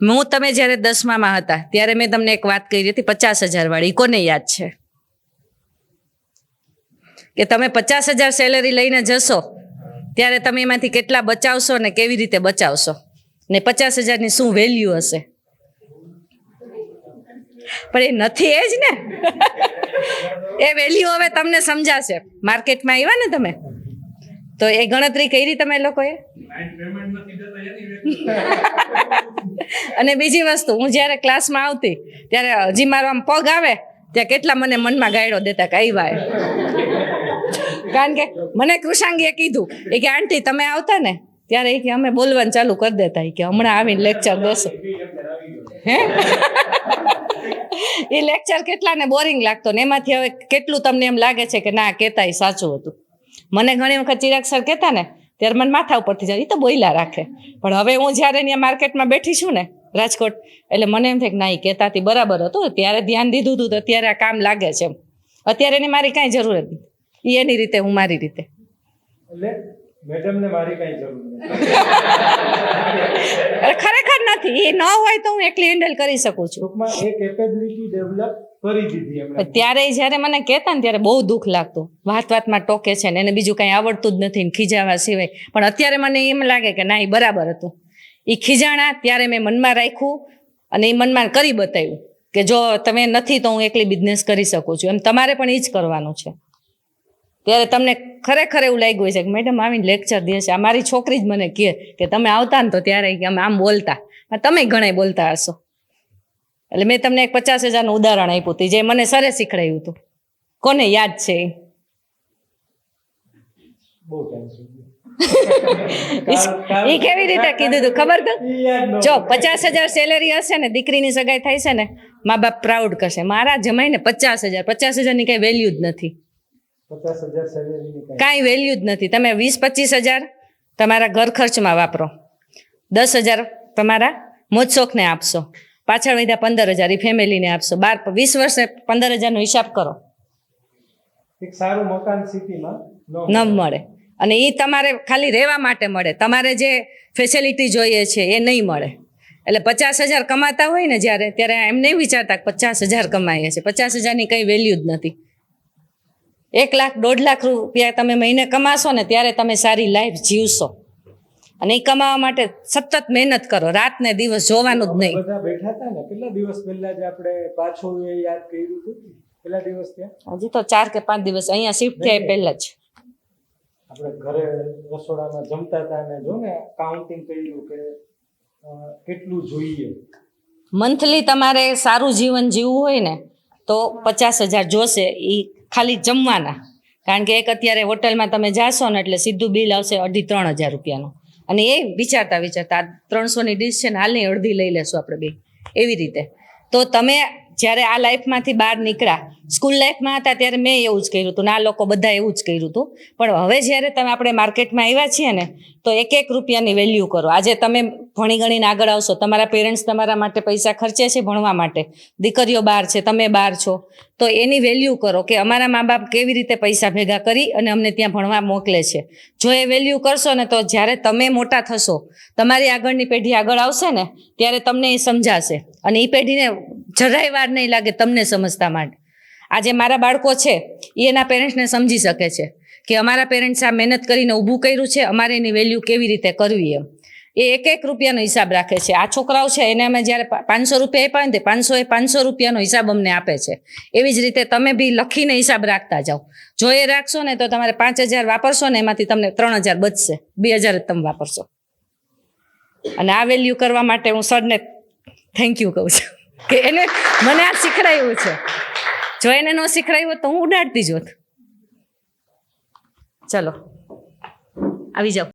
તમે જ્યારે 10માં હતા ત્યારે મેં તમને એક વાત કરી હતી 50,000 વાળી, કોને યાદ છે? કે તમે 50,000 સેલેરી લઈને જશો ત્યારે તમે એમાંથી કેટલા બચાવશો ને કેવી રીતે બચાવશો, ને 50,000ની શું વેલ્યુ હશે? પણ એ નથી, એ જ ને. એ વેલ્યુ હવે તમને સમજાશે. માર્કેટમાં આવ્યા ને તમે, તો એ ગણતરી કરી તમે લોકોએ. અને બીજી વસ્તુ, હું જ્યારે ક્લાસમાં આવતી ત્યારે હજી મારો આમ પગ આવે ત્યાં કેટલા મને મનમાં ગાયડો દેતા કે આવ્યા. કારણ કે મને કૃષાંગીએ કીધું એ કે આંટી તમે આવતા ને ત્યારે એ કે અમે બોલવાનું ચાલુ કરી દેતા, કે હમણાં આવીને લેક્ચર દેશો. હે એ લેક્ચર કેટલાને બોરિંગ લાગતો ને એમાંથી હવે કેટલું તમને એમ લાગે છે કે ના કહેતા એ સાચું હતું. મને ઘણી વખત ચિરાગ સર કહેતા ને ત્યારે મને માથા ઉપરથી જાય, એ તો બોયલા રાખે. પણ હવે હું જ્યારે અહીંયા માર્કેટમાં બેઠી છું ને રાજકોટ, એટલે મને એમ થાય કે ના એ કહેતાથી બરાબર હતું, ત્યારે ધ્યાન દીધું હતું તો અત્યારે આ કામ લાગે છે. અત્યારે એની મારી કાંઈ જરૂર નથી, એ એની રીતે હું મારી રીતે. મેડમને મારી કાંઈ જરૂર નથી. ખરેખર નથી, એ ન હોય તો હું એકલી હેન્ડલ કરી શકું છું. ટૂંકમાં એ કેપેબિલિટી ડેવલપ કરી દીધી એમણે. ત્યારે જ્યારે મને કહેતા ને ત્યારે બહુ દુઃખ લાગતું, વાતમાં ટોકે છે ને એને બીજું કાંઈ આવડતું જ નથી ને ખીજાવા સિવાય. પણ અત્યારે મને એમ લાગે કે ના એ બરાબર હતું. એ ખીજાણા ત્યારે મેં મનમાં રાખ્યું અને એ મનમાં કરી બતાવ્યું કે જો તમે નથી તો હું એકલી બિઝનેસ કરી શકું છું. એમ તમારે પણ એ જ કરવાનું છે. ત્યારે તમને ખરેખર એવું લાગ્યું છે કે મેડમ આવીને લેક્ચર દે છે. આ મારી છોકરી જ મને કહે કે તમે આવતા ને તો ત્યારે અમે આમ બોલતા, તમે ઘણા બોલતા હશો. એટલે મેં તમને એક 50,000નું ઉદાહરણ આપ્યું હતું જે મને સરે શીખડાયું હતું. કોને યાદ છે? એ કેવી રીતે કીધું હતું ખબર તો? જો 50,000 સેલેરી હશે ને, દીકરીની સગાઈ થાય છે ને, મા બાપ પ્રાઉડ કરશે મારા જમાઈને 50,000ની કઈ વેલ્યુ જ નથી. 50,000 સેલેરીની કાંઈ વેલ્યુ જ નથી. તમે 20-25,000 તમારા ઘર ખર્ચમાં વાપરો, 10,000 તમારા મોજ શોખને આપશો, પાછળ વધ્યા 15,000 એ ફેમિલીને આપશો. 20 વર્ષે 15,000નો હિસાબ કરો. એક સારું મકાન સિટીમાં ન મળે, અને એ તમારે ખાલી રહેવા માટે મળે. તમારે જે ફેસિલિટી જોઈએ છે એ નહીં મળે. એટલે 50,000 કમાતા હોય ને જ્યારે, ત્યારે એમ નહીં વિચારતા 50,000 કમાઈએ છે. 50,000ની કંઈ વેલ્યુ જ નથી. 1 લાખ 1.5 લાખ રૂપિયા તમે મહિને કમાશો ને ત્યારે તમે સારી લાઈફ જીવશો. અને એ કમાવા માટે સતત મહેનત કરો, રાત ને દિવસ જોવાનું જ નહીં. બધા બેઠા હતા ને કેટલા દિવસ પહેલા જ આપણે પાછું એ યાદ કર્યું હતું. કેટલા દિવસ ત્યાં? હજી તો 4 કે 5 દિવસ અહીંયા શિફ્ટ થયા પહેલા જ. આપણે ઘરે રસોડામાં જમતા હતા ને જો ને કાઉન્ટિંગ કર્યું કે કેટલું જોઈએ. મંથલી તમારે સારું જીવન જીવવું હોય ને તો 50,000 જોશે, એ ખાલી જમવાના. કારણ કે એક અત્યારે હોટલમાં તમે જાશો ને એટલે સીધું બિલ આવશે 2,500-3,000 રૂપિયાનું. અને એ વિચારતા 300ની ડીશ છે ને હાલની અડધી લઈ લેશું આપણે બે, એવી રીતે. તો તમે જ્યારે આ લાઈફમાંથી બહાર નીકળ્યા, સ્કૂલ લાઈફમાં હતા ત્યારે મેં એવું જ કર્યું હતું ને આ લોકો બધા એવું જ કર્યું હતું. પણ હવે જ્યારે તમે આપણે માર્કેટમાં આવ્યા છીએ ને તો 1-1 રૂપિયાની વેલ્યુ કરો. આજે તમે ભણી ગણીને આગળ આવશો, તમારા પેરેન્ટ્સ તમારા માટે પૈસા ખર્ચે છે ભણવા માટે, દીકરીઓ બહાર છે, તમે બહાર છો, તો એની વેલ્યુ કરો કે અમારા મા બાપ કેવી રીતે પૈસા ભેગા કરી અને અમને ત્યાં ભણવા મોકલે છે. જો એ વેલ્યુ કરશો ને તો જ્યારે તમે મોટા થશો, તમારી આગળની પેઢી આગળ આવશે ને ત્યારે તમને એ સમજાશે. અને એ પેઢીને જરાય વાર નહીં લાગે તમને સમજતા માટે. આજે મારા બાળકો છે એ એના પેરેન્ટ્સને સમજી શકે છે કે અમારા પેરેન્ટ્સ આ મહેનત કરીને ઊભું કર્યું છે, અમારે એની વેલ્યુ કેવી રીતે કરવી. એમ એ 1-1 રૂપિયાનો હિસાબ રાખે છે. આ છોકરાઓ છે એને અમે જ્યારે 500 રૂપિયા આપ્યા ને તે 500 રૂપિયાનો હિસાબ અમને આપે છે. એવી જ રીતે તમે બી લખીને હિસાબ રાખતા જાઓ. જો એ રાખશો ને તો તમારે 5,000 વાપરશો ને એમાંથી તમને 3,000 બચશે, 2,000 જ તમે વાપરશો. અને આ વેલ્યુ કરવા માટે હું સરને થેન્ક યુ કહું છું કે એને મને આ શીખડાયું છે. જો એને ન શીખડાયું તો હું ઉડાડતી જ હોત. ચલો આવી જાઓ.